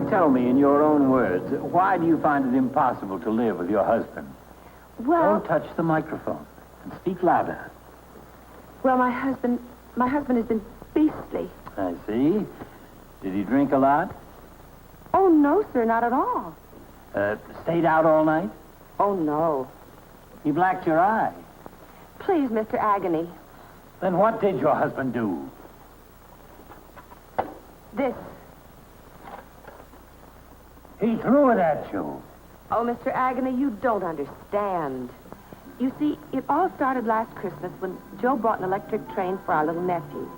tell me, in your own words, why do you find it impossible to live with your husband? Well... Don't touch the microphone and speak louder. Well, my husband has been beastly. I see. Did he drink a lot? Oh, no, sir, not at all. Stayed out all night? Oh, no. He blacked your eye. Please, Mr. Agony. Then what did your husband do? This. He threw it at you. Oh, Mr. Agony, you don't understand. You see, it all started last Christmas when Joe bought an electric train for our little nephew.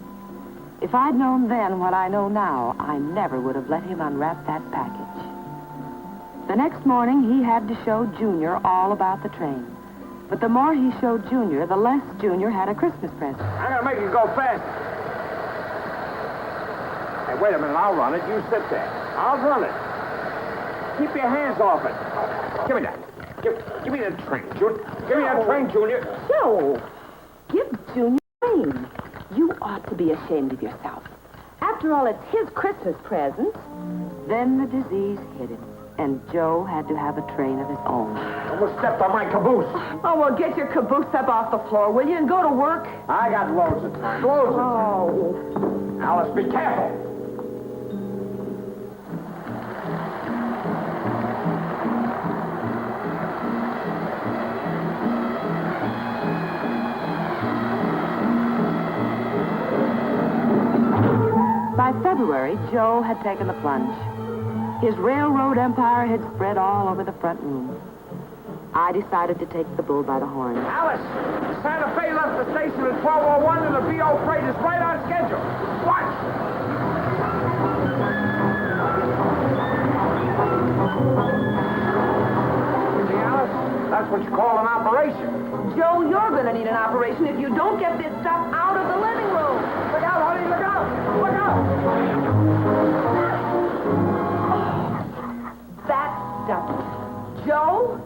If I'd known then what I know now, I never would have let him unwrap that package. The next morning, he had to show Junior all about the train. But the more he showed Junior, the less Junior had a Christmas present. I'm going to make it go fast. Hey, wait a minute. I'll run it. You sit there. I'll run it. Keep your hands off it. Give me that. Give me that train, Junior. Give me that train, Junior. Joe, give Junior a train. You ought to be ashamed of yourself. After all, it's his Christmas present. Then the disease hit him, and Joe had to have a train of his own. Almost stepped on my caboose. Oh, well, get your caboose up off the floor, will you, and go to work? I got loads of time. Loads of time. Oh. Alice, be careful. By February, Joe had taken the plunge. His railroad empire had spread all over the front room. I decided to take the bull by the horn. Alice, Santa Fe left the station at 12:01 and the BO freight is right on schedule. Watch. See, Alice? That's what you call an operation. Joe, you're going to need an operation if you don't get this stuff out of the living room. Look out, honey, look out! Look out! That stuff. Joe,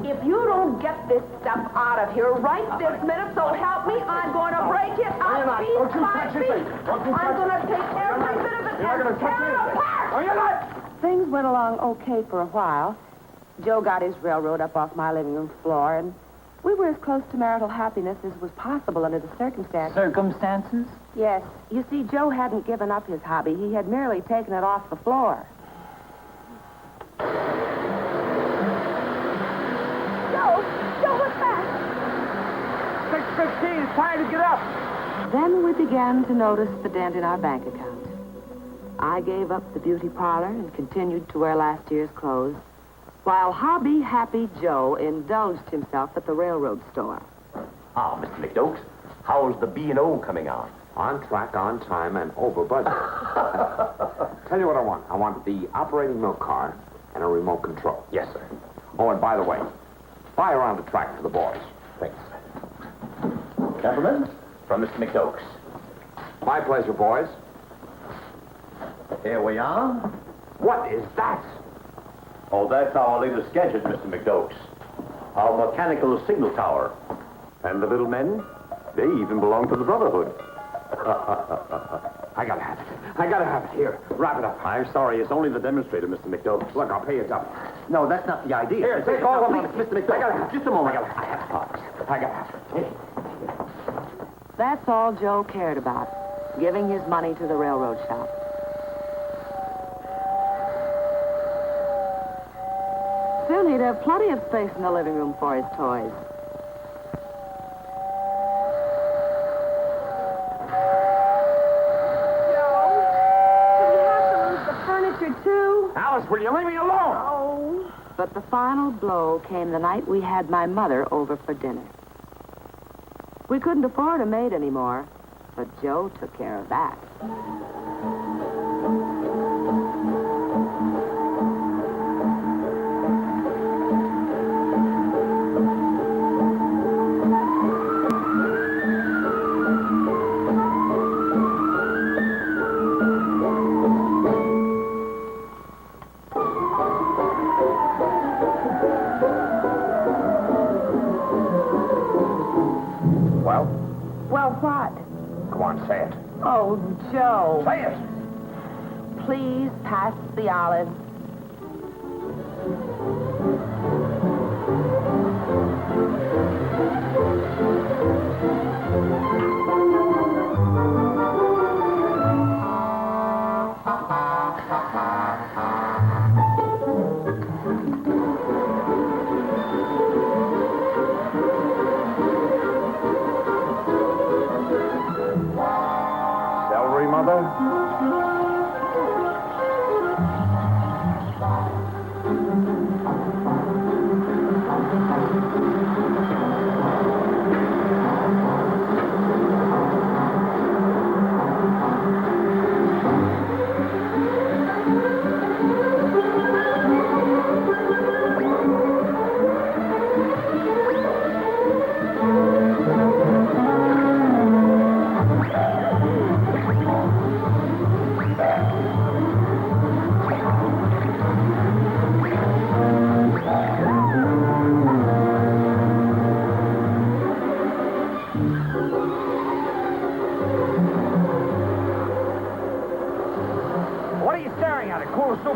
if you don't get this stuff out of here right this minute, so help me, I'm going to break it up piece by piece. I'm going to take every bit of it and tear it apart. Oh, you're not! Things went along okay for a while. Joe got his railroad up off my living room floor, and we were as close to marital happiness as was possible under the circumstances. Circumstances? Yes. You see, Joe hadn't given up his hobby. He had merely taken it off the floor. Joe, what's that? 6:15, it's time to get up. Then we began to notice the dent in our bank account. I gave up the beauty parlor and continued to wear last year's clothes, while hobby-happy Joe indulged himself at the railroad store. Ah, Mr. Mcdokes, how's the B&O coming on? On track, on time, and over budget. Tell you what I want. I want the operating milk car and a remote control. Yes, sir. Oh, and by the way, fly around the track for the boys. Thanks. Gentlemen, from Mr. Mcdokes. My pleasure, boys. Here we are. What is that? Oh, that's our latest gadget, Mr. Mcdokes. Our mechanical signal tower. And the little men, they even belong to the Brotherhood. I gotta have it. I gotta have it. Here, wrap it up. I'm sorry, it's only the demonstrator, Mr. Mcdokes. Look, I'll pay you double. No, that's not the idea. Here, take all of them. Mr. Mcdokes. I gotta have it. Just a moment. I have it. I gotta have it. That's all Joe cared about, giving his money to the railroad shop. Still, he'd have plenty of space in the living room for his toys. Too. Alice, will you leave me alone? Oh. But the final blow came the night we had my mother over for dinner. We couldn't afford a maid anymore, but Joe took care of that. Well, what? Go on, say it. Oh, Joe. Say it. Please pass the olives.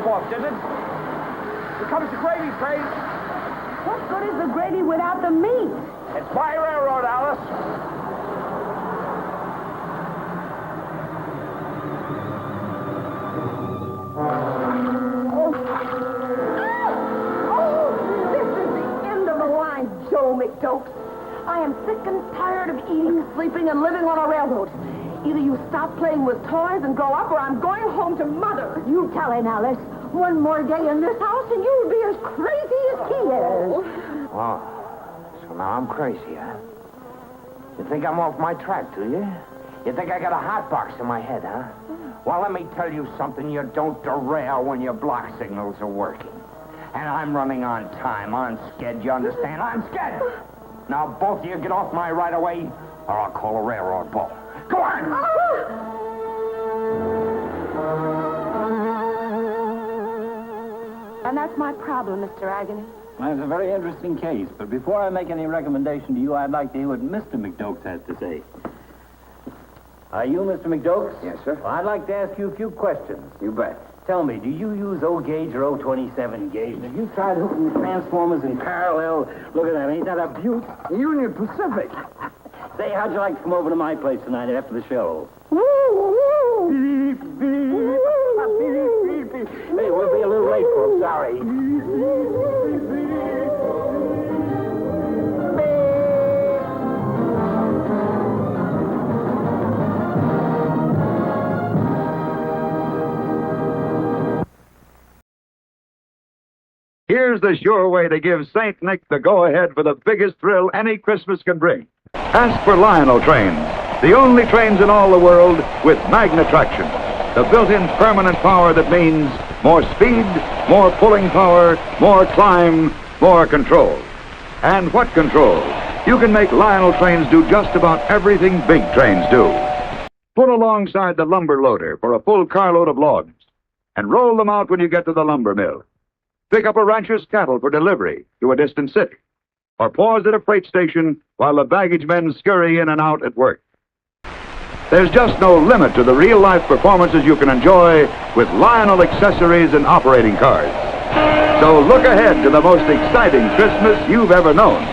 jump off, did it? Here comes the gravy train. What good is the gravy without the meat? It's my railroad, Alice. This is the end of the line, Joe Mcdokes. I am sick and tired of eating, sleeping, and living on a railroad. Either you stop playing with toys and grow up, or I'm going home to Mother. You tell him, Alice. One more day in this house, and you'll be as crazy as he is. Oh, so now I'm crazy, huh? You think I'm off my track, do you? You think I got a hot box in my head, huh? Well, let me tell you something. You don't derail when your block signals are working. And I'm running on time, on sched, you understand? On sched! Now, both of you get off my right away, or I'll call a railroad bull. Go on! And that's my problem, Mr. Agony. Well, it's a very interesting case, but before I make any recommendation to you, I'd like to hear what Mr. Mcdokes has to say. Are you Mr. Mcdokes? Yes, sir. Well, I'd like to ask you a few questions. You bet. Tell me, do you use O gauge or O27 gauge? Have you tried hooking the transformers in parallel? Look at that, ain't that a beaut? Union Pacific. Say, how'd you like to come over to my place tonight after the show? Woo! Beep, beep. Beep, beep. Hey, we'll be a little late, folks. Sorry. Here's the sure way to give St. Nick the go-ahead for the biggest thrill any Christmas can bring. Ask for Lionel trains, the only trains in all the world with magnet traction, the built-in permanent power that means more speed, more pulling power, more climb, more control. And what control? You can make Lionel trains do just about everything big trains do. Put alongside the lumber loader for a full carload of logs, and roll them out when you get to the lumber mill. Pick up a rancher's cattle for delivery to a distant city, or pause at a freight station while the baggage men scurry in and out at work. There's just no limit to the real-life performances you can enjoy with Lionel accessories and operating cars. So look ahead to the most exciting Christmas you've ever known.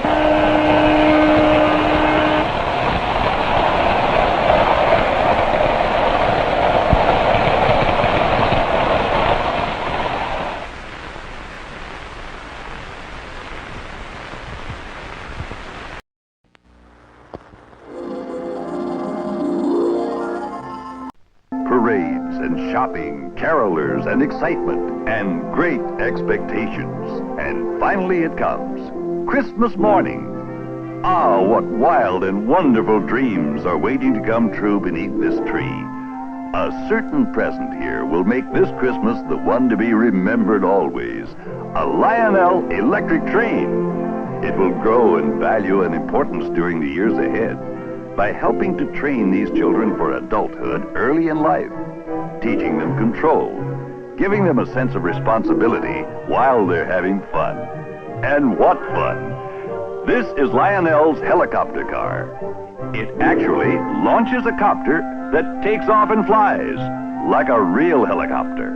Parades and shopping, carolers and excitement, and great expectations. And finally it comes, Christmas morning. Ah, what wild and wonderful dreams are waiting to come true beneath this tree. A certain present here will make this Christmas the one to be remembered always. A Lionel electric train. It will grow in value and importance during the years ahead by helping to train these children for adulthood early in life, teaching them control, giving them a sense of responsibility while they're having fun. And what fun! This is Lionel's helicopter car. It actually launches a copter that takes off and flies like a real helicopter.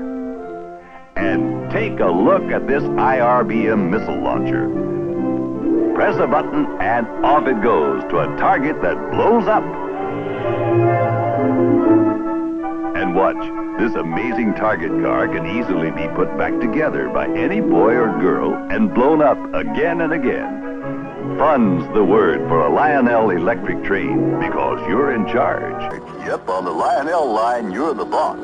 And take a look at this IRBM missile launcher. Press a button and off it goes to a target that blows up. And watch, this amazing target car can easily be put back together by any boy or girl and blown up again and again. Fun's the word for a Lionel electric train because you're in charge. Yep, on the Lionel line, you're the boss.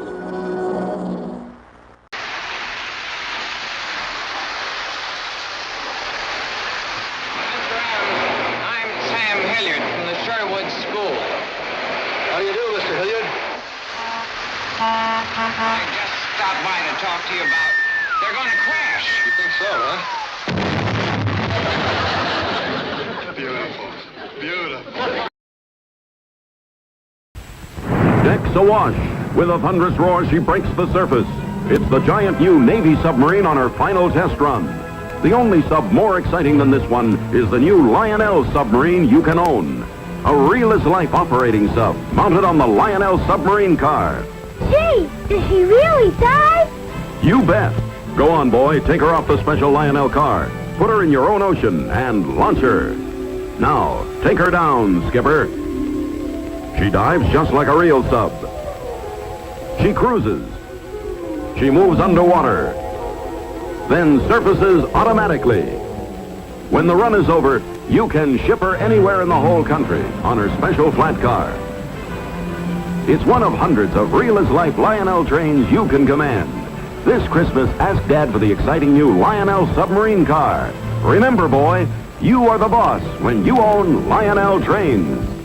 I just stopped by to talk to you about... They're going to crash. You think so, huh? Beautiful. Beautiful. Decks awash. With a thunderous roar, she breaks the surface. It's the giant new Navy submarine on her final test run. The only sub more exciting than this one is the new Lionel submarine you can own. A real-as-life operating sub mounted on the Lionel submarine car. Gee, did he really die? You bet. Go on, boy. Take her off the special Lionel car. Put her in your own ocean and launch her. Now, take her down, Skipper. She dives just like a real sub. She cruises. She moves underwater. Then surfaces automatically. When the run is over, you can ship her anywhere in the whole country on her special flat car. It's one of hundreds of real-as-life Lionel trains you can command. This Christmas, ask Dad for the exciting new Lionel submarine car. Remember, boy, you are the boss when you own Lionel trains.